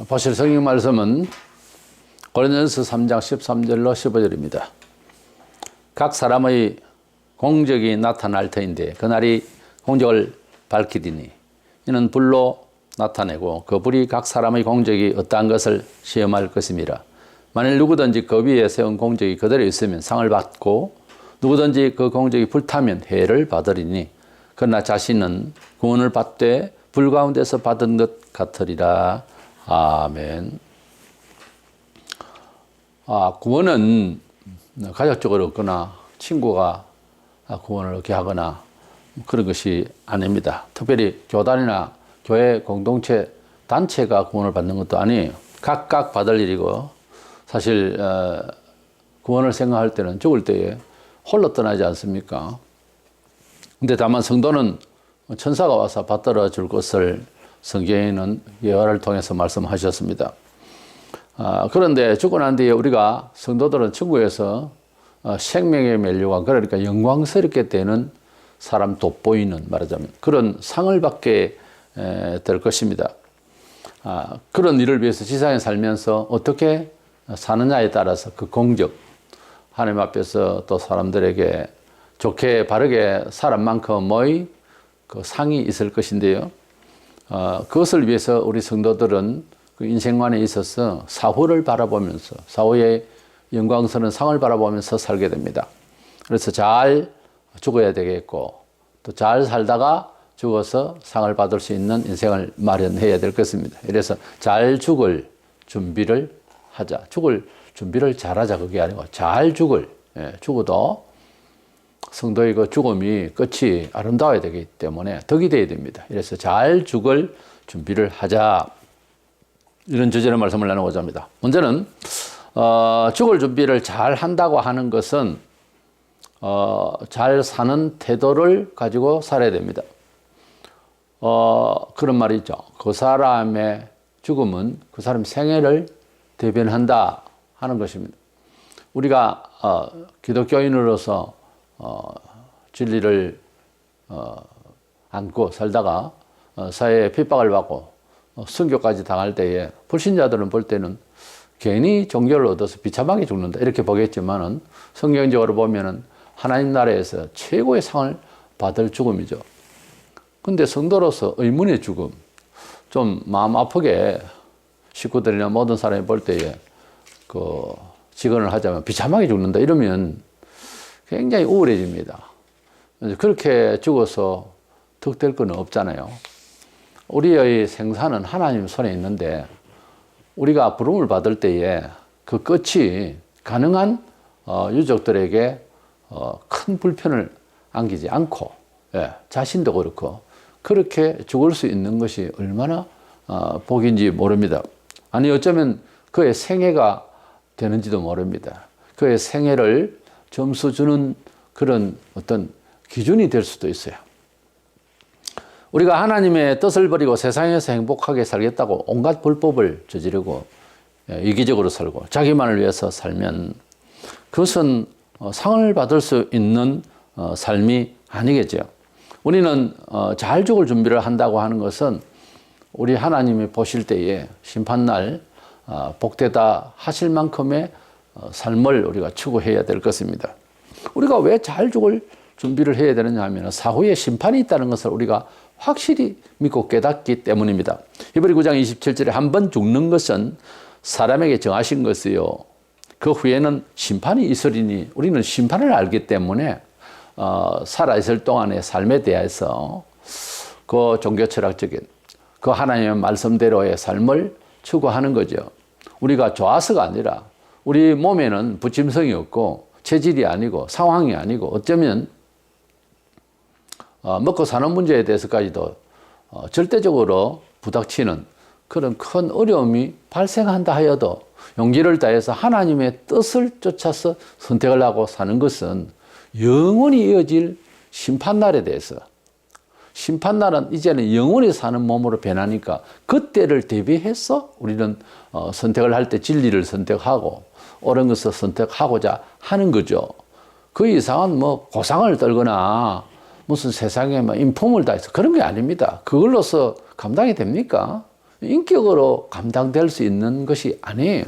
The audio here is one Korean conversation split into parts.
보실 성경 말씀은 고린도전서 3장 13절로 15절입니다. 각 사람의 공적이 나타날 터인데 그날이 공적을 밝히리니 이는 불로 나타내고 그 불이 각 사람의 공적이 어떠한 것을 시험할 것임이라. 만일 누구든지 그 위에 세운 공적이 그대로 있으면 상을 받고 누구든지 그 공적이 불타면 해를 받으리니 그러나 자신은 구원을 받되 불 가운데서 받은 것 같으리라. 아멘. 구원은 가족적으로 얻거나 친구가 구원을 얻게 하거나 그런 것이 아닙니다. 특별히 교단이나 교회 공동체 단체가 구원을 받는 것도 아니에요. 각각 받을 일이고 사실 구원을 생각할 때는 죽을 때에 홀로 떠나지 않습니까? 근데 다만 성도는 천사가 와서 받들어 줄 것을 성경에는 예화를 통해서 말씀하셨습니다. 그런데 죽고 난 뒤에 우리가 성도들은 천국에서 생명의 멸류관, 그러니까 영광스럽게 되는 사람 돋보이는, 말하자면 그런 상을 받게 될 것입니다. 그런 일을 위해서 지상에 살면서 어떻게 사느냐에 따라서 그 공적, 하나님 앞에서 또 사람들에게 좋게 바르게 살은 만큼의 그 상이 있을 것인데요. 그것을 위해서 우리 성도들은 그 인생관에 있어서 사후를 바라보면서 사후의 영광스러운 상을 바라보면서 살게 됩니다. 그래서 잘 죽어야 되겠고 또 잘 살다가 죽어서 상을 받을 수 있는 인생을 마련해야 될 것입니다. 그래서 잘 죽을 준비를 하자. 죽을 준비를 잘하자 그게 아니고 잘 죽어도 성도의 그 죽음이 끝이 아름다워야 되기 때문에 덕이 되어야 됩니다. 그래서 잘 죽을 준비를 하자. 이런 주제로 말씀을 나누고자 합니다. 먼저는 죽을 준비를 잘 한다고 하는 것은 잘 사는 태도를 가지고 살아야 됩니다. 그런 말이 있죠. 그 사람의 죽음은 그 사람 생애를 대변한다 하는 것입니다. 우리가 기독교인으로서 진리를 안고 살다가 사회에 핍박을 받고 순교까지 당할 때에 불신자들은 볼 때는 괜히 종교를 얻어서 비참하게 죽는다 이렇게 보겠지만은 성경적으로 보면은 하나님 나라에서 최고의 상을 받을 죽음이죠. 근데 성도로서 의문의 죽음, 좀 마음 아프게 식구들이나 모든 사람이 볼 때에 그 직언을 하자면 비참하게 죽는다 이러면 굉장히 우울해집니다. 그렇게 죽어서 득될 건 없잖아요. 우리의 생사는 하나님 손에 있는데 우리가 부름을 받을 때에 그 끝이 가능한 유족들에게 큰 불편을 안기지 않고 자신도 그렇고 그렇게 죽을 수 있는 것이 얼마나 복인지 모릅니다. 아니 어쩌면 그의 생애가 되는지도 모릅니다. 그의 생애를 점수 주는 그런 어떤 기준이 될 수도 있어요. 우리가 하나님의 뜻을 버리고 세상에서 행복하게 살겠다고 온갖 불법을 저지르고 이기적으로 살고 자기만을 위해서 살면 그것은 상을 받을 수 있는 삶이 아니겠죠. 우리는 잘 죽을 준비를 한다고 하는 것은 우리 하나님이 보실 때에 심판날 복되다 하실 만큼의 삶을 우리가 추구해야 될 것입니다. 우리가 왜 잘 죽을 준비를 해야 되느냐 하면 사후에 심판이 있다는 것을 우리가 확실히 믿고 깨닫기 때문입니다. 히브리 9장 27절에 한 번 죽는 것은 사람에게 정하신 것이요 그 후에는 심판이 있으리니 우리는 심판을 알기 때문에 살아있을 동안의 삶에 대해서 그 종교철학적인 그 하나님의 말씀대로의 삶을 추구하는 거죠. 우리가 좋아서가 아니라 우리 몸에는 부침성이 없고 체질이 아니고 상황이 아니고 어쩌면 먹고 사는 문제에 대해서까지도 절대적으로 부닥치는 그런 큰 어려움이 발생한다 하여도 용기를 다해서 하나님의 뜻을 쫓아서 선택을 하고 사는 것은 영원히 이어질 심판날에 대해서 심판날은 이제는 영원히 사는 몸으로 변하니까 그때를 대비해서 우리는 선택을 할 때 진리를 선택하고 옳은 것을 선택하고자 하는 거죠. 그 이상은 뭐 고상을 떨거나 무슨 세상에 뭐 인품을 다해서 그런 게 아닙니다. 그걸로서 감당이 됩니까? 인격으로 감당될 수 있는 것이 아니에요.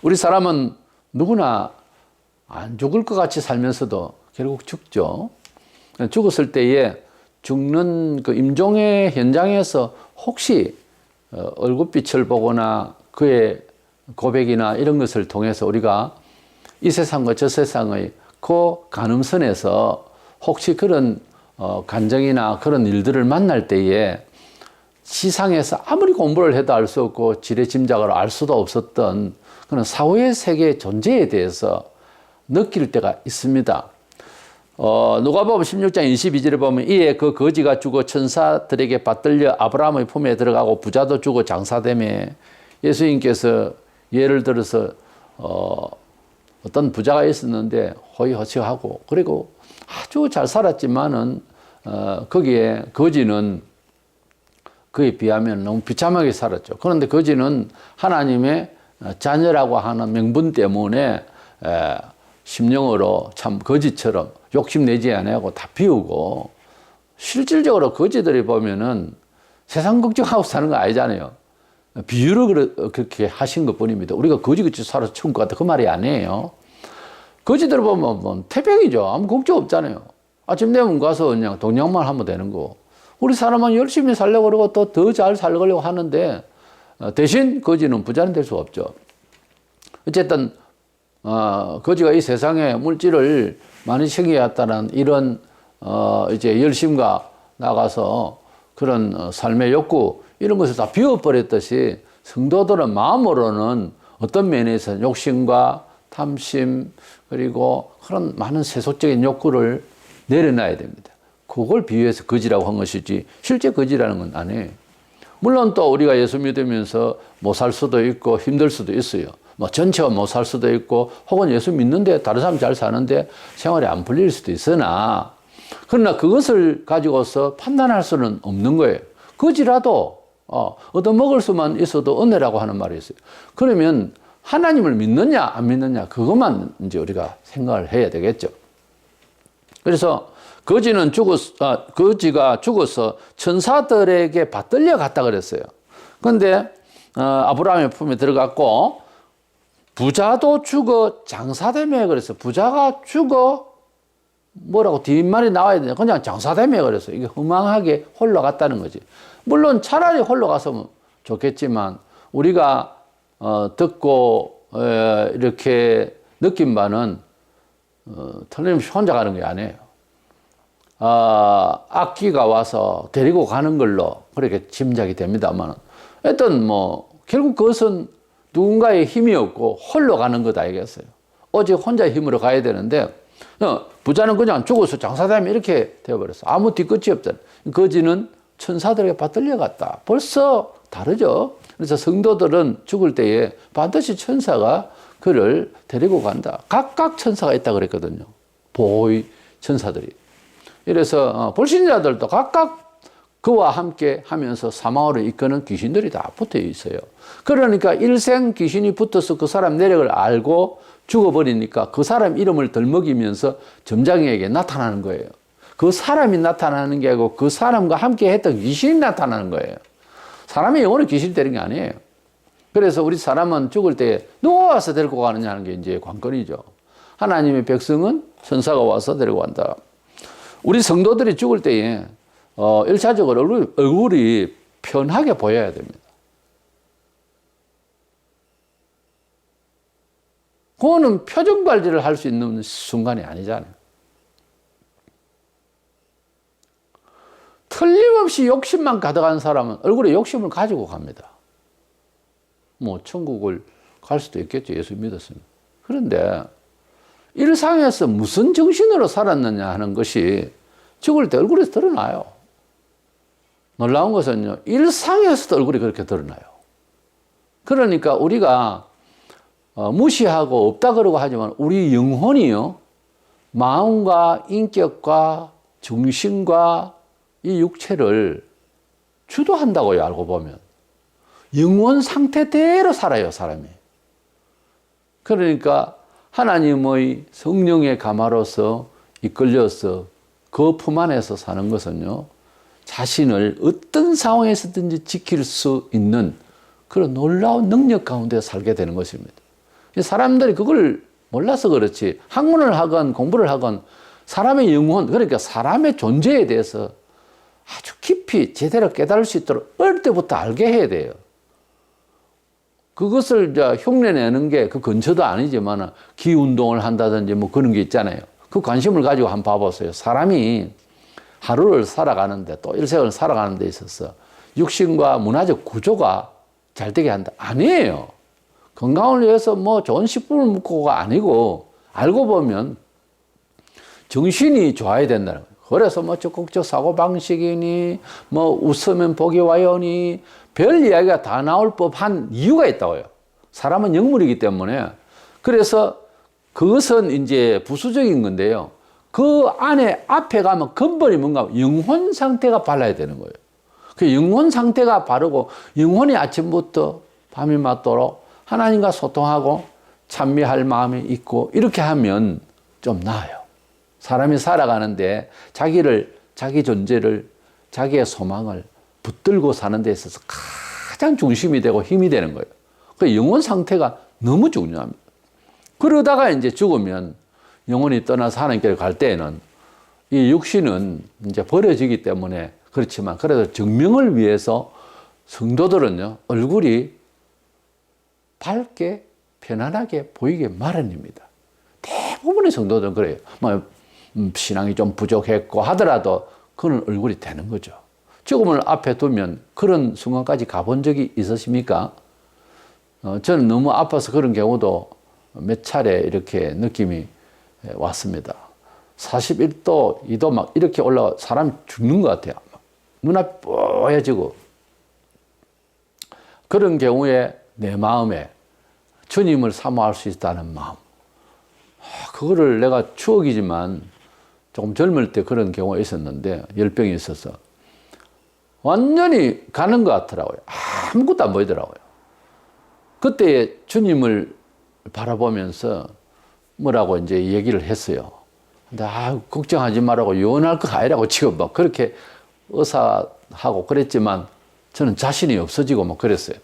우리 사람은 누구나 안 죽을 것 같이 살면서도 결국 죽죠. 죽었을 때에 죽는 그 임종의 현장에서 혹시 얼굴빛을 보거나 그의 고백이나 이런 것을 통해서 우리가 이 세상과 저 세상의 그 가늠선에서 혹시 그런 간정이나 그런 일들을 만날 때에 지상에서 아무리 공부를 해도 알 수 없고 지레짐작으로 알 수도 없었던 그런 사후의 세계의 존재에 대해서 느낄 때가 있습니다. 누가복음 16장 22절에 보면 이에 그 거지가 죽어 천사들에게 받들려 아브라함의 품에 들어가고 부자도 죽어 장사되매, 예수님께서 예를 들어서 어떤 부자가 있었는데 호의호식하고 그리고 아주 잘 살았지만은 거기에 거지는 그에 비하면 너무 비참하게 살았죠. 그런데 거지는 하나님의 자녀라고 하는 명분 때문에 심령으로 참 거지처럼 욕심내지 않고 다 비우고, 실질적으로 거지들이 보면은 세상 걱정하고 사는 거 아니잖아요. 비유를 그렇게 하신 것 뿐입니다. 우리가 거지같이 살아서 천국 같다 그 말이 아니에요. 거지들 보면 뭐 태평이죠. 아무 걱정 없잖아요. 아침 되면 가서 그냥 동냥만 하면 되는 거. 우리 사람은 열심히 살려고 그러고 또 더 잘 살려고 하는데 대신 거지는 부자는 될 수 없죠. 어쨌든 거지가 이 세상에 물질을 많이 챙겨왔다는 이런 이제 열심과 나가서 그런 삶의 욕구 이런 것을 다 비워버렸듯이 성도들은 마음으로는 어떤 면에서 욕심과 탐심 그리고 그런 많은 세속적인 욕구를 내려놔야 됩니다. 그걸 비유해서 거지라고 한 것이지 실제 거지라는 건 아니에요. 물론 또 우리가 예수 믿으면서 못 살 수도 있고 힘들 수도 있어요. 뭐 전체가 못 살 수도 있고 혹은 예수 믿는데 다른 사람 잘 사는데 생활이 안 풀릴 수도 있으나, 그러나 그것을 가지고서 판단할 수는 없는 거예요. 거지라도 얻어먹을 수만 있어도 은혜라고 하는 말이 있어요. 그러면 하나님을 믿느냐 안 믿느냐 그것만 이제 우리가 생각을 해야 되겠죠. 그래서 거지가 죽어서 천사들에게 받들려 갔다 그랬어요. 그런데 아브라함의 품에 들어갔고 부자도 죽어 장사되며 그랬어. 부자가 죽어 뭐라고 뒷말이 나와야 되냐. 그냥 장사되며 그랬어. 이게 허망하게 홀로 갔다는 거지. 물론 차라리 홀로 갔으면 좋겠지만 우리가 듣고 이렇게 느낀 바는 틀림없이 혼자 가는 게 아니에요. 악기가 와서 데리고 가는 걸로 그렇게 짐작이 됩니다만, 하여튼 뭐 결국 그것은 누군가의 힘이 없고 홀로 가는 것 아니겠어요. 오직 혼자의 힘으로 가야 되는데 부자는 그냥 죽어서 장사되면 이렇게 되어버렸어. 아무 뒤끝이 없잖아. 거지는 천사들에게 받들려 갔다. 벌써 다르죠. 그래서 성도들은 죽을 때에 반드시 천사가 그를 데리고 간다. 각각 천사가 있다 그랬거든요. 보호의 천사들이. 이래서 불신자들도 각각 그와 함께 하면서 사망으로 이끄는 귀신들이 다 붙어 있어요. 그러니까 일생 귀신이 붙어서 그 사람 내력을 알고 죽어버리니까 그 사람 이름을 덜먹이면서 점장에게 나타나는 거예요. 그 사람이 나타나는 게 아니고 그 사람과 함께 했던 귀신이 나타나는 거예요. 사람이 영원히 귀신이 되는 게 아니에요. 그래서 우리 사람은 죽을 때 누가 와서 데리고 가느냐 하는 게 이제 관건이죠. 하나님의 백성은 천사가 와서 데리고 간다. 우리 성도들이 죽을 때에 1차적으로 얼굴이 편하게 보여야 됩니다. 그거는 표정 관리를 할 수 있는 순간이 아니잖아요. 틀림없이 욕심만 가득한 사람은 얼굴에 욕심을 가지고 갑니다. 뭐 천국을 갈 수도 있겠죠. 예수 믿었으면. 그런데 일상에서 무슨 정신으로 살았느냐 하는 것이 죽을 때 얼굴에서 드러나요. 놀라운 것은요, 일상에서도 얼굴이 그렇게 드러나요. 그러니까 우리가 무시하고 없다 그러고 하지만 우리 영혼이요, 마음과 인격과 정신과 이 육체를 주도한다고요. 알고 보면 영원 상태대로 살아요, 사람이. 그러니까 하나님의 성령의 가마로서 이끌려서 그 품 안에서 사는 것은요, 자신을 어떤 상황에서든지 지킬 수 있는 그런 놀라운 능력 가운데 살게 되는 것입니다. 사람들이 그걸 몰라서 그렇지 학문을 하건 공부를 하건 사람의 영혼, 그러니까 사람의 존재에 대해서 아주 깊이 제대로 깨달을 수 있도록 어릴 때부터 알게 해야 돼요. 그것을 이제 흉내내는 게 그 근처도 아니지만 기운동을 한다든지 뭐 그런 게 있잖아요. 그 관심을 가지고 한번 봐보세요. 사람이 하루를 살아가는데 또 일생을 살아가는 데 있어서 육신과 문화적 구조가 잘 되게 한다. 아니에요. 건강을 위해서 뭐 좋은 식품을 먹고가 아니고 알고 보면 정신이 좋아야 된다는 거예요. 그래서 뭐 적극적 사고방식이니 뭐 웃으면 복이 와요니 별 이야기가 다 나올 법한 이유가 있다고요. 사람은 영물이기 때문에. 그래서 그것은 이제 부수적인 건데요. 그 안에 앞에 가면 근본이 뭔가 영혼 상태가 발라야 되는 거예요. 그 영혼 상태가 바르고 영혼이 아침부터 밤이 맞도록 하나님과 소통하고 찬미할 마음이 있고 이렇게 하면 좀 나아요. 사람이 살아가는데 자기 존재를, 자기의 소망을 붙들고 사는 데 있어서 가장 중심이 되고 힘이 되는 거예요. 그 영혼 상태가 너무 중요합니다. 그러다가 이제 죽으면 영혼이 떠나서 하나님께로 갈 때에는 이 육신은 이제 버려지기 때문에 그렇지만 그래도 증명을 위해서 성도들은요, 얼굴이 밝게 편안하게 보이게 마련입니다. 대부분의 성도들은 그래요. 뭐 신앙이 좀 부족했고 하더라도 그런 얼굴이 되는 거죠. 죽음을 앞에 두면 그런 순간까지 가본 적이 있으십니까? 저는 너무 아파서 그런 경우도 몇 차례 이렇게 느낌이 왔습니다. 41도, 2도 막 이렇게 올라가 사람이 죽는 것 같아요. 눈앞이 뽀얘지고. 그런 경우에 내 마음에 주님을 사모할 수 있다는 마음. 그거를 내가 추억이지만 조금 젊을 때 그런 경우가 있었는데 열병이 있어서 완전히 가는 것 같더라고요. 아무것도 안 보이더라고요. 그때 주님을 바라보면서 뭐라고 이제 얘기를 했어요. 근데 걱정하지 말라고 요원할 거 아니라고 지금 막 그렇게 의사하고 그랬지만 저는 자신이 없어지고 막 그랬어요.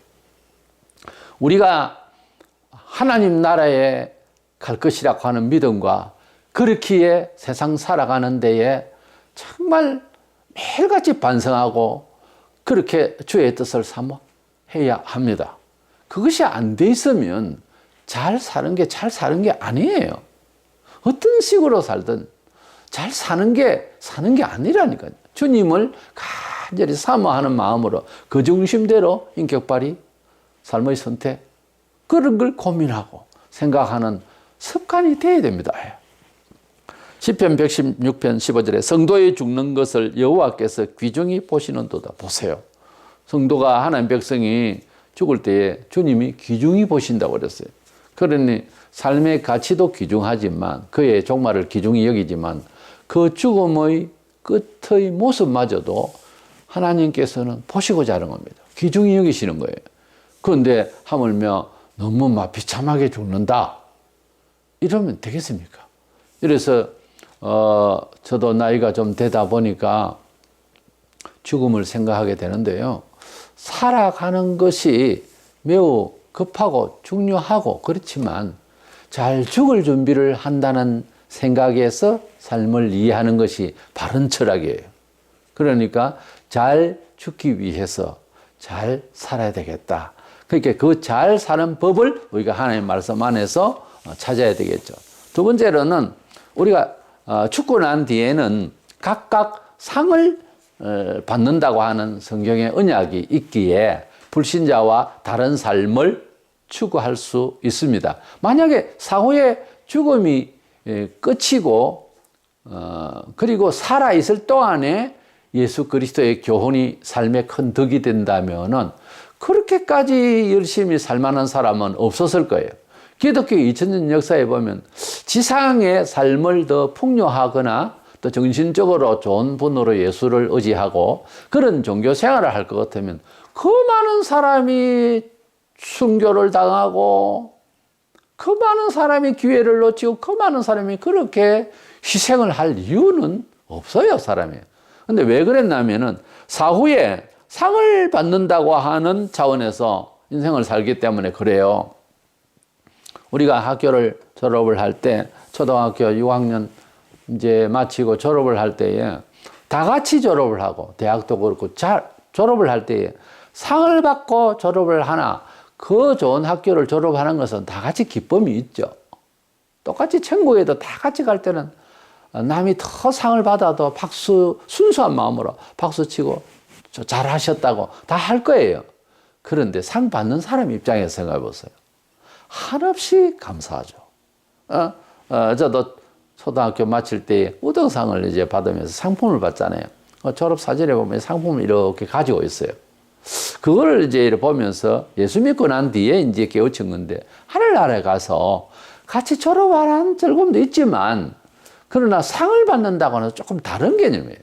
우리가 하나님 나라에 갈 것이라고 하는 믿음과 그렇기에 세상 살아가는 데에 정말 매일같이 반성하고 그렇게 주의 뜻을 사모해야 합니다. 그것이 안 돼 있으면 잘 사는 게 아니에요. 어떤 식으로 살든 잘 사는 게 아니라니까요. 주님을 간절히 사모하는 마음으로 그 중심대로 인격 발휘, 삶의 선택, 그런 걸 고민하고 생각하는 습관이 되어야 됩니다. 시편 116편 15절에 성도의 죽는 것을 여호와께서 귀중히 보시는도다. 보세요. 성도가 하나님 백성이 죽을 때에 주님이 귀중히 보신다고 그랬어요. 그러니 삶의 가치도 귀중하지만 그의 종말을 귀중히 여기지만 그 죽음의 끝의 모습마저도 하나님께서는 보시고자 하는 겁니다. 귀중히 여기시는 거예요. 그런데 하물며 너무 막 비참하게 죽는다. 이러면 되겠습니까? 그래서 저도 나이가 좀 되다 보니까 죽음을 생각하게 되는데요. 살아가는 것이 매우 급하고 중요하고 그렇지만 잘 죽을 준비를 한다는 생각에서 삶을 이해하는 것이 바른 철학이에요. 그러니까 잘 죽기 위해서 잘 살아야 되겠다. 그러니까 그 잘 사는 법을 우리가 하나님의 말씀 안에서 찾아야 되겠죠. 두 번째로는 우리가 죽고 난 뒤에는 각각 상을 받는다고 하는 성경의 언약이 있기에 불신자와 다른 삶을 추구할 수 있습니다. 만약에 사후에 죽음이 끝이고 그리고 살아있을 동안에 예수 그리스도의 교훈이 삶의 큰 덕이 된다면은 그렇게까지 열심히 살만한 사람은 없었을 거예요. 기독교 2000년 역사에 보면 지상의 삶을 더 풍요하거나 또 정신적으로 좋은 분으로 예수를 의지하고 그런 종교 생활을 할 것 같으면 그 많은 사람이 순교를 당하고 그 많은 사람이 기회를 놓치고 그 많은 사람이 그렇게 희생을 할 이유는 없어요, 사람이. 근데 왜 그랬냐면은 사후에 상을 받는다고 하는 차원에서 인생을 살기 때문에 그래요. 우리가 학교를 졸업을 할 때, 초등학교 6학년 이제 마치고 졸업을 할 때에 다 같이 졸업을 하고, 대학도 그렇고, 졸업을 할 때에 상을 받고 졸업을 하나, 그 좋은 학교를 졸업하는 것은 다 같이 기쁨이 있죠. 똑같이 천국에도 다 같이 갈 때는 남이 더 상을 받아도 순수한 마음으로 박수 치고 잘하셨다고 다 할 거예요. 그런데 상 받는 사람 입장에서 생각해 보세요. 한없이 감사하죠. 저도 초등학교 마칠 때 우등상을 이제 받으면서 상품을 받잖아요. 졸업 사진에 보면 상품을 이렇게 가지고 있어요. 그걸 이제 보면서 예수 믿고 난 뒤에 이제 깨우친 건데, 하늘나라에 가서 같이 졸업하는 즐거움도 있지만, 그러나 상을 받는다고는 조금 다른 개념이에요.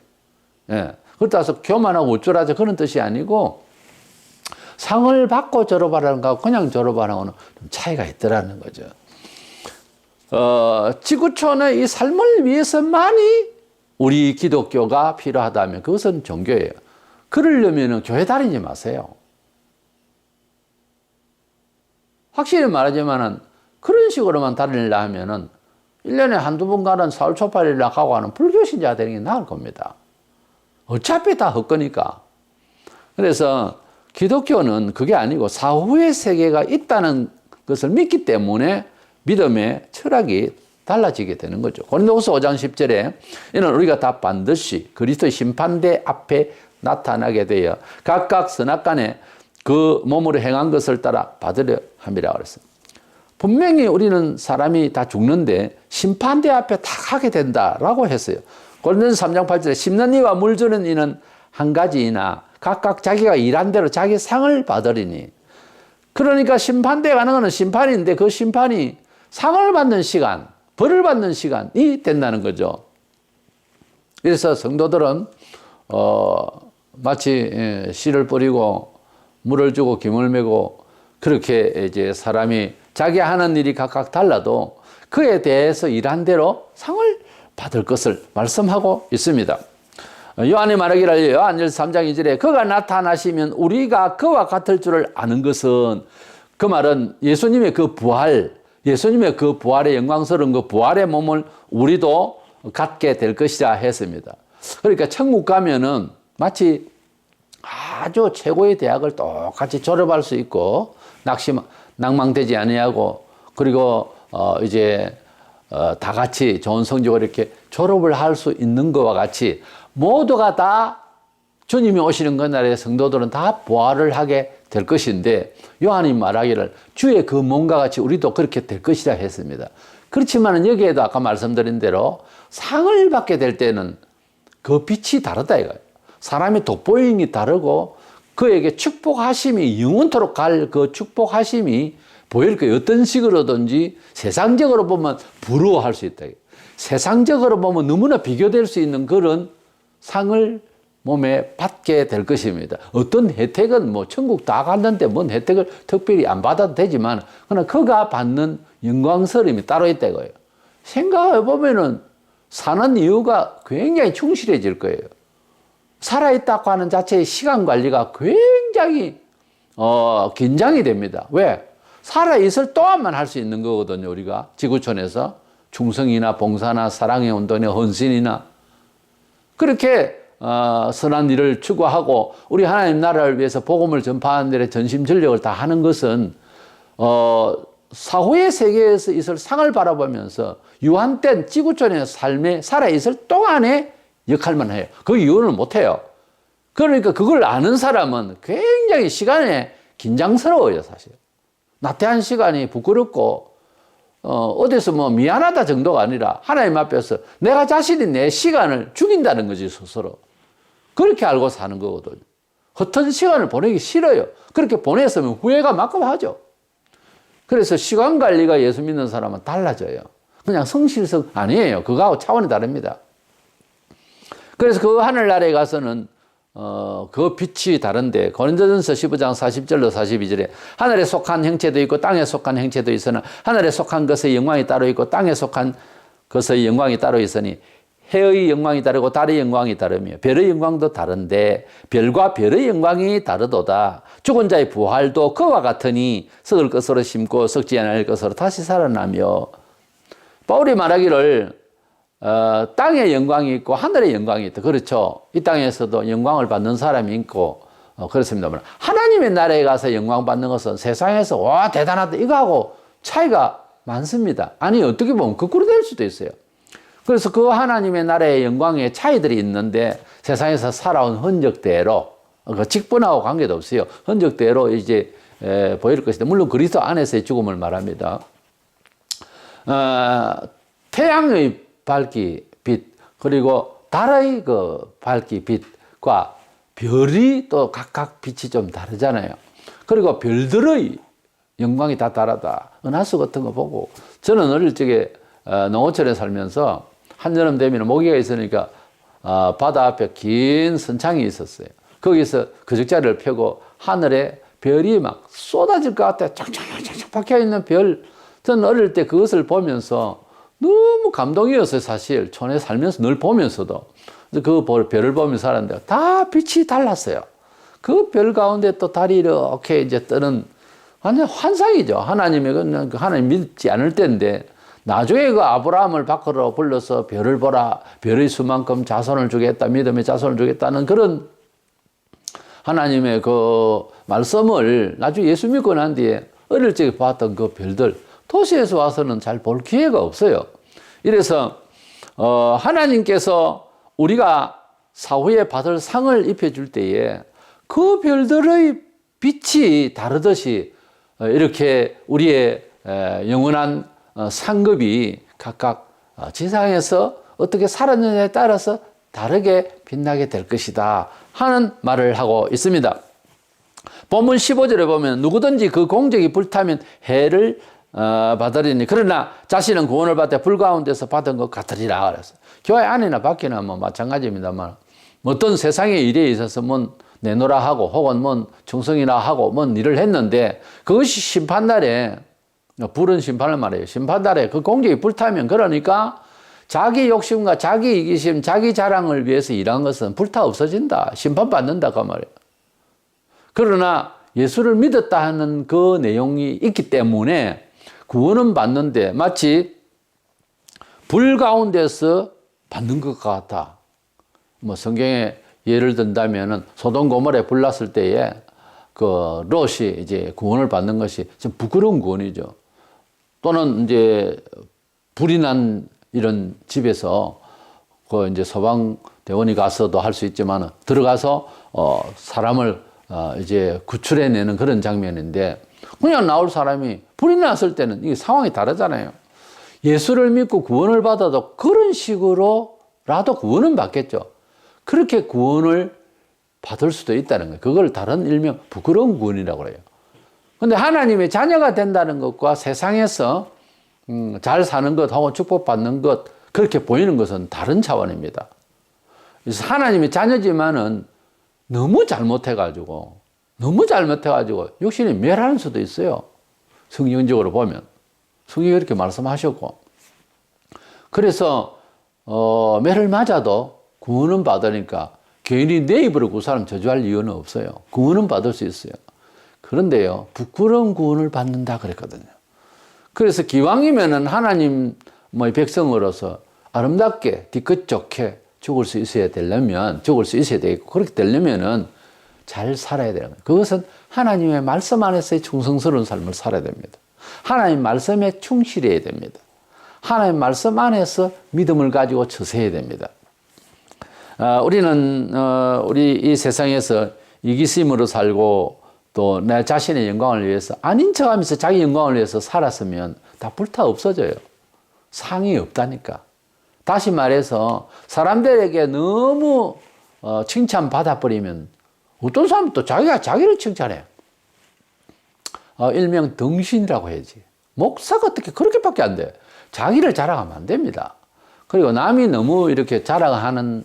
예. 그렇다고 해서 교만하고 우쭐하자 그런 뜻이 아니고, 상을 받고 졸업하라는 거하고 그냥 졸업하는 거는 좀 차이가 있더라는 거죠. 지구촌의 이 삶을 위해서만이 우리 기독교가 필요하다면 그것은 종교예요. 그러려면 교회 다니지 마세요. 확실히 말하지만은 그런 식으로만 다니려 하면은 1년에 한두 번 가는 사흘 초팔이라 하고 하는 불교신자 되는 게 나을 겁니다. 어차피 다 헛거니까. 그래서 기독교는 그게 아니고 사후의 세계가 있다는 것을 믿기 때문에 믿음의 철학이 달라지게 되는 거죠. 고린도후서 5장 10절에 이는 우리가 다 반드시 그리스도의 심판대 앞에 나타나게 되어 각각 선악간에 그 몸으로 행한 것을 따라 받으려 함이라 그랬어요. 분명히 우리는 사람이 다 죽는데 심판대 앞에 다 가게 된다라고 했어요. 고린도전서 3장 8절에 심는 이와 물 주는 이는 한 가지이나 각각 자기가 일한 대로 자기 상을 받으리니. 그러니까 심판대에 가는 것은 심판인데 그 심판이 상을 받는 시간, 벌을 받는 시간이 된다는 거죠. 그래서 성도들은 마치 씨를 뿌리고 물을 주고 김을 메고 그렇게 이제 사람이 자기 하는 일이 각각 달라도 그에 대해서 일한 대로 상을 받을 것을 말씀하고 있습니다. 요한이 말하기를 요한일서 3장 2절에 그가 나타나시면 우리가 그와 같을 줄을 아는 것은, 그 말은 예수님의 그 부활, 예수님의 그 부활의 영광스러운 그 부활의 몸을 우리도 갖게 될 것이라 했습니다. 그러니까 천국 가면은 마치 아주 최고의 대학을 똑같이 졸업할 수 있고 낭망되지 아니하고 그리고 다 같이 좋은 성적을 이렇게 졸업을 할 수 있는 것과 같이 모두가 다 주님이 오시는 그날에 성도들은 다 부활을 하게 될 것인데, 요한이 말하기를 주의 그 몸과 같이 우리도 그렇게 될 것이라 했습니다. 그렇지만 여기에도 아까 말씀드린 대로 상을 받게 될 때는 그 빛이 다르다 이거예요. 사람이 돋보임이 다르고 그에게 축복하심이 영원토록 갈 그 축복하심이 보일 거예요. 어떤 식으로든지 세상적으로 보면 부러워할 수 있다. 세상적으로 보면 너무나 비교될 수 있는 그런 상을 몸에 받게 될 것입니다. 어떤 혜택은 천국 다 갔는데 뭔 혜택을 특별히 안 받아도 되지만 그러나 그가 받는 영광스러움이 따로 있다 이거예요. 생각해 보면은 사는 이유가 굉장히 충실해질 거예요. 살아있다고 하는 자체의 시간 관리가 굉장히 긴장이 됩니다. 왜? 살아있을 동안만 할 수 있는 거거든요. 우리가 지구촌에서 충성이나 봉사나 사랑의 운동이나 헌신이나 그렇게 선한 일을 추구하고 우리 하나님 나라를 위해서 복음을 전파하는 데 전심전력을 다 하는 것은 사후의 세계에서 있을 상을 바라보면서 유한된 지구촌의 삶에 살아있을 동안의 역할만 해요. 그 이유는 못해요. 그러니까 그걸 아는 사람은 굉장히 시간에 긴장스러워요, 사실. 나태한 시간이 부끄럽고, 어디서 미안하다 정도가 아니라 하나님 앞에서 내가 자신이 내 시간을 죽인다는 거지, 스스로. 그렇게 알고 사는 거거든요. 허튼 시간을 보내기 싫어요. 그렇게 보냈으면 후회가 만큼하죠. 그래서 시간 관리가 예수 믿는 사람은 달라져요. 그냥 성실성 아니에요. 그거하고 차원이 다릅니다. 그래서 그 하늘나라에 가서는 그 빛이 다른데 고린도전서 15장 40절로 42절에 하늘에 속한 형체도 있고 땅에 속한 형체도 있으나 하늘에 속한 것의 영광이 따로 있고 땅에 속한 것의 영광이 따로 있으니 해의 영광이 다르고 달의 영광이 다르며 별의 영광도 다른데 별과 별의 영광이 다르도다. 죽은 자의 부활도 그와 같으니 썩을 것으로 심고 썩지 않을 것으로 다시 살아나며, 바울이 말하기를 땅의 영광이 있고 하늘의 영광이 있다. 그렇죠. 이 땅에서도 영광을 받는 사람이 있고 그렇습니다만, 하나님의 나라에 가서 영광 받는 것은 세상에서 와 대단하다 이거하고 차이가 많습니다. 아니, 어떻게 보면 거꾸로 될 수도 있어요. 그래서 그 하나님의 나라의 영광에 차이들이 있는데 세상에서 살아온 흔적대로, 그 직분하고 관계도 없어요. 흔적대로 이제 보일 것이다. 물론 그리스도 안에서의 죽음을 말합니다. 태양의 밝기 빛, 그리고 달의 그 밝기 빛과 별이 또 각각 빛이 좀 다르잖아요. 그리고 별들의 영광이 다 다르다. 은하수 같은 거 보고, 저는 어릴 적에 농어촌에 살면서 한여름 되면 모기가 있으니까 바다 앞에 긴 선창이 있었어요. 거기서 그적자리를 펴고 하늘에 별이 막 쏟아질 것 같아 쫙쫙쫙쫙 박혀있는 별, 저는 어릴 때 그것을 보면서 너무 감동이었어요. 사실 촌에 살면서 늘 보면서도 그 별을 보면서 살았는데 다 빛이 달랐어요. 그 별 가운데 또 달이 이렇게 이제 뜨는 완전 환상이죠. 하나님의 하나님 믿지 않을 때인데, 나중에 그 아브라함을 밖으로 불러서 별을 보라, 별의 수만큼 자손을 주겠다, 믿음의 자손을 주겠다는 그런 하나님의 그 말씀을 나중에 예수 믿고 난 뒤에 어릴 적에 봤던 그 별들, 도시에서 와서는 잘 볼 기회가 없어요. 이래서 하나님께서 우리가 사후에 받을 상을 입혀줄 때에 그 별들의 빛이 다르듯이 이렇게 우리의 영원한 상급이 각각 지상에서 어떻게 살았느냐에 따라서 다르게 빛나게 될 것이다 하는 말을 하고 있습니다. 본문 15절에 보면 누구든지 그 공적이 불타면 해를 받으리니 그러나 자신은 구원을 받되 불 가운데서 받은 것 같으리라 그랬어요. 교회 안이나 밖이나 뭐 마찬가지입니다만, 어떤 세상의 일에 있어서 뭔 내놓으라 하고 혹은 뭔 충성이라 하고 뭔 일을 했는데 그것이 심판날에, 불은 심판을 말해요. 심판날에 그 공적이 불타면, 그러니까 자기 욕심과 자기 이기심, 자기 자랑을 위해서 일한 것은 불타 없어진다. 심판받는다 그 말이에요. 그러나 예수를 믿었다 하는 그 내용이 있기 때문에 구원은 받는데 마치 불 가운데서 받는 것 같다. 뭐 성경에 예를 든다면은 소돔 고모라에 불 났을 때에 그 롯이 이제 구원을 받는 것이 좀 부끄러운 구원이죠. 또는 이제 불이 난 이런 집에서 그 이제 소방대원이 가서도 할 수 있지만 들어가서 사람을 이제 구출해내는 그런 장면인데, 그냥 나올 사람이 불이 났을 때는 이게 상황이 다르잖아요. 예수를 믿고 구원을 받아도 그런 식으로라도 구원은 받겠죠. 그렇게 구원을 받을 수도 있다는 거예요. 그걸 다른 일명 부끄러운 구원이라고 그래요. 근데 하나님의 자녀가 된다는 것과 세상에서 잘 사는 것 혹은 축복받는 것, 그렇게 보이는 것은 다른 차원입니다. 그래서 하나님의 자녀지만은 너무 잘못해가지고 육신이 멸하는 수도 있어요. 성경적으로 보면. 성경이 그렇게 말씀하셨고. 그래서 매를 맞아도 구원은 받으니까 괜히 내 입으로 그 사람 저주할 이유는 없어요. 구원은 받을 수 있어요. 그런데요, 부끄러운 구원을 받는다 그랬거든요. 그래서 기왕이면은 하나님의 백성으로서 아름답게 뒤끝 좋게 죽을 수 있어야 되겠고, 그렇게 되려면은 잘 살아야 되는 거예요. 그것은 하나님의 말씀 안에서의 충성스러운 삶을 살아야 됩니다. 하나님 말씀에 충실해야 됩니다. 하나님 말씀 안에서 믿음을 가지고 처세해야 됩니다. 우리는 우리 이 세상에서 이기심으로 살고 또 내 자신의 영광을 위해서 아닌 척하면서 자기 영광을 위해서 살았으면 다 불타 없어져요. 상이 없다니까. 다시 말해서 사람들에게 너무 칭찬받아버리면 어떤 사람은 또 자기가 자기를 칭찬해요. 일명 덩신이라고 해야지. 목사가 어떻게 그렇게밖에 안 돼. 자기를 자랑하면 안 됩니다. 그리고 남이 너무 이렇게 자랑하는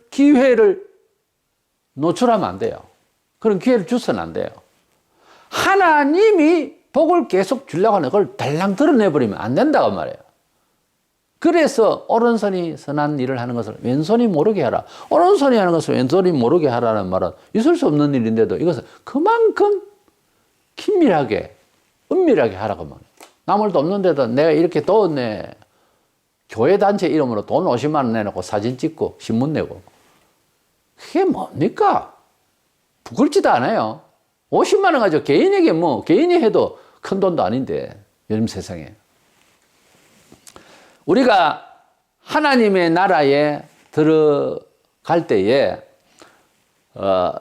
기회를 노출하면 안 돼요. 그런 기회를 주서는 안 돼요. 하나님이 복을 계속 주려고 하는 걸 달랑 드러내버리면 안 된다고 말이에요. 그래서 오른손이 선한 일을 하는 것을 왼손이 모르게 하라. 오른손이 하는 것을 왼손이 모르게 하라는 말은 있을 수 없는 일인데도 이것은 그만큼 긴밀하게, 은밀하게 하라고 말이에요. 남을 돕는데도 내가 이렇게 도왔네. 교회 단체 이름으로 돈 50만 원 내놓고 사진 찍고 신문 내고. 그게 뭡니까? 부끄럽지도 않아요. 50만 원 가지고 개인에게 개인이 해도 큰 돈도 아닌데, 요즘 세상에. 우리가 하나님의 나라에 들어갈 때에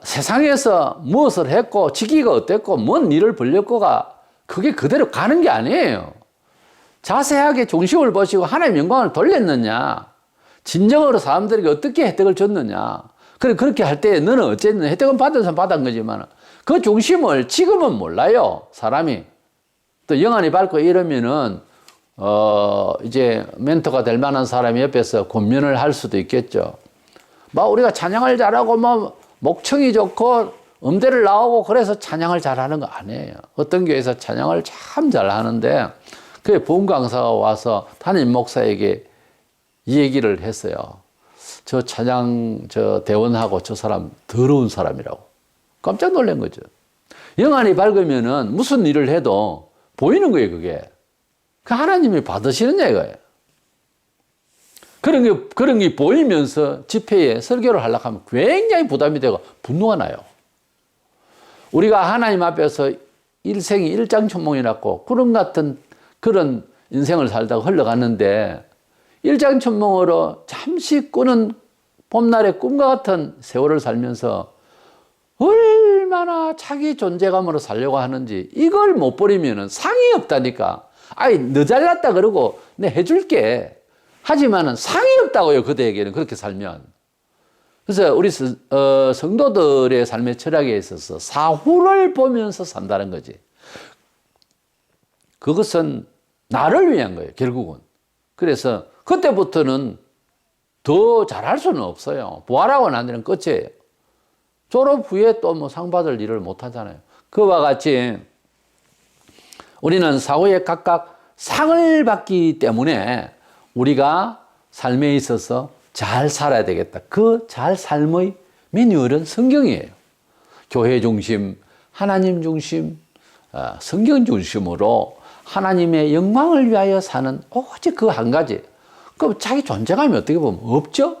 세상에서 무엇을 했고 직위가 어땠고 뭔 일을 벌렸고가 그게 그대로 가는 게 아니에요. 자세하게 중심을 보시고 하나님의 영광을 돌렸느냐, 진정으로 사람들에게 어떻게 혜택을 줬느냐, 그렇게 할 때 너는 어쨌든 혜택은 받은 사람 받은 거지만 그 중심을 지금은 몰라요. 사람이 또 영안이 밝고 이러면은 이제 멘토가 될 만한 사람이 옆에서 권면을 할 수도 있겠죠. 우리가 찬양을 잘하고 목청이 좋고 음대를 나오고 그래서 찬양을 잘하는 거 아니에요. 어떤 교회에서 찬양을 참 잘하는데 그 부흥 강사가 와서 담임 목사에게 이 얘기를 했어요. 저 찬양 대원하고 저 사람 더러운 사람이라고. 깜짝 놀란 거죠. 영안이 밝으면은 무슨 일을 해도 보이는 거예요, 그게. 그 하나님이 받으시는 얘기예요. 그런 게 보이면서 집회에 설교를 하려고 하면 굉장히 부담이 되고 분노가 나요. 우리가 하나님 앞에서 일생이 일장천몽이라고 그런 인생을 살다가 흘러갔는데 일장천몽으로 잠시 꾸는 봄날의 꿈과 같은 세월을 살면서 얼마나 자기 존재감으로 살려고 하는지 이걸 못 버리면 상이 없다니까. 너 잘났다 그러고 내 해줄게. 하지만은 상이 없다고요, 그대에게는 그렇게 살면. 그래서 우리 성도들의 삶의 철학에 있어서 사후를 보면서 산다는 거지. 그것은 나를 위한 거예요, 결국은. 그래서 그때부터는 더 잘할 수는 없어요. 부활하고 난 뒤는 끝이에요. 졸업 후에 또 상 받을 일을 못 하잖아요. 그와 같이 우리는 사후에 각각 상을 받기 때문에 우리가 삶에 있어서 잘 살아야 되겠다. 그 잘 삶의 매뉴얼은 성경이에요. 교회 중심, 하나님 중심, 성경 중심으로 하나님의 영광을 위하여 사는 오직 그 한 가지. 그럼 자기 존재감이 어떻게 보면 없죠?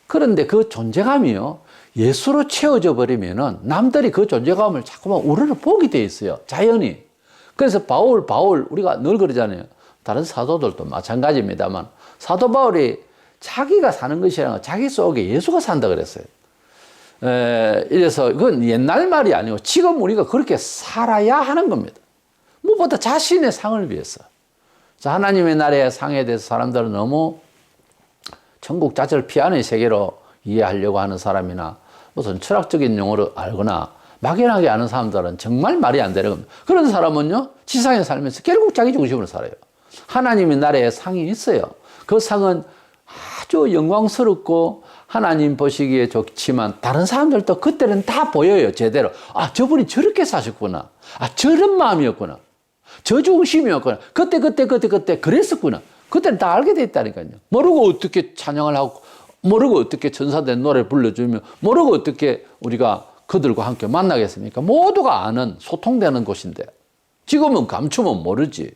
그런데 그 존재감이요, 예수로 채워져 버리면은 남들이 그 존재감을 자꾸만 우러러 보게 돼 있어요. 자연히. 그래서 바울, 우리가 늘 그러잖아요. 다른 사도들도 마찬가지입니다만, 사도 바울이 자기가 사는 것이 아니라 자기 속에 예수가 산다 그랬어요. 이래서 그건 옛날 말이 아니고 지금 우리가 그렇게 살아야 하는 겁니다. 무엇보다 자신의 상을 위해서. 하나님의 나라의 상에 대해서 사람들은 너무 천국 자체를 피하는 세계로 이해하려고 하는 사람이나 무슨 철학적인 용어를 알거나 막연하게 아는 사람들은 정말 말이 안 되는 겁니다. 그런 사람은요, 지상에 살면서 결국 자기 중심으로 살아요. 하나님의 나라에 상이 있어요. 그 상은 아주 영광스럽고 하나님 보시기에 좋지만 다른 사람들도 그때는 다 보여요, 제대로. 저분이 저렇게 사셨구나. 저런 마음이었구나. 저 중심이었구나. 그때 그랬었구나. 그때는 다 알게 돼 있다니까요. 모르고 어떻게 찬양을 하고, 모르고 어떻게 천사된 노래 불러주며, 모르고 어떻게 우리가 그들과 함께 만나겠습니까? 모두가 아는, 소통되는 곳인데 지금은 감추면 모르지.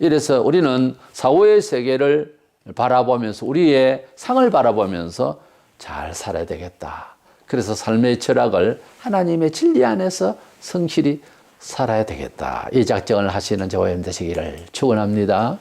이래서 우리는 사후의 세계를 바라보면서 우리의 상을 바라보면서 잘 살아야 되겠다. 그래서 삶의 철학을 하나님의 진리 안에서 성실히 살아야 되겠다. 이 작정을 하시는 저와 여러분 되시기를 축원합니다.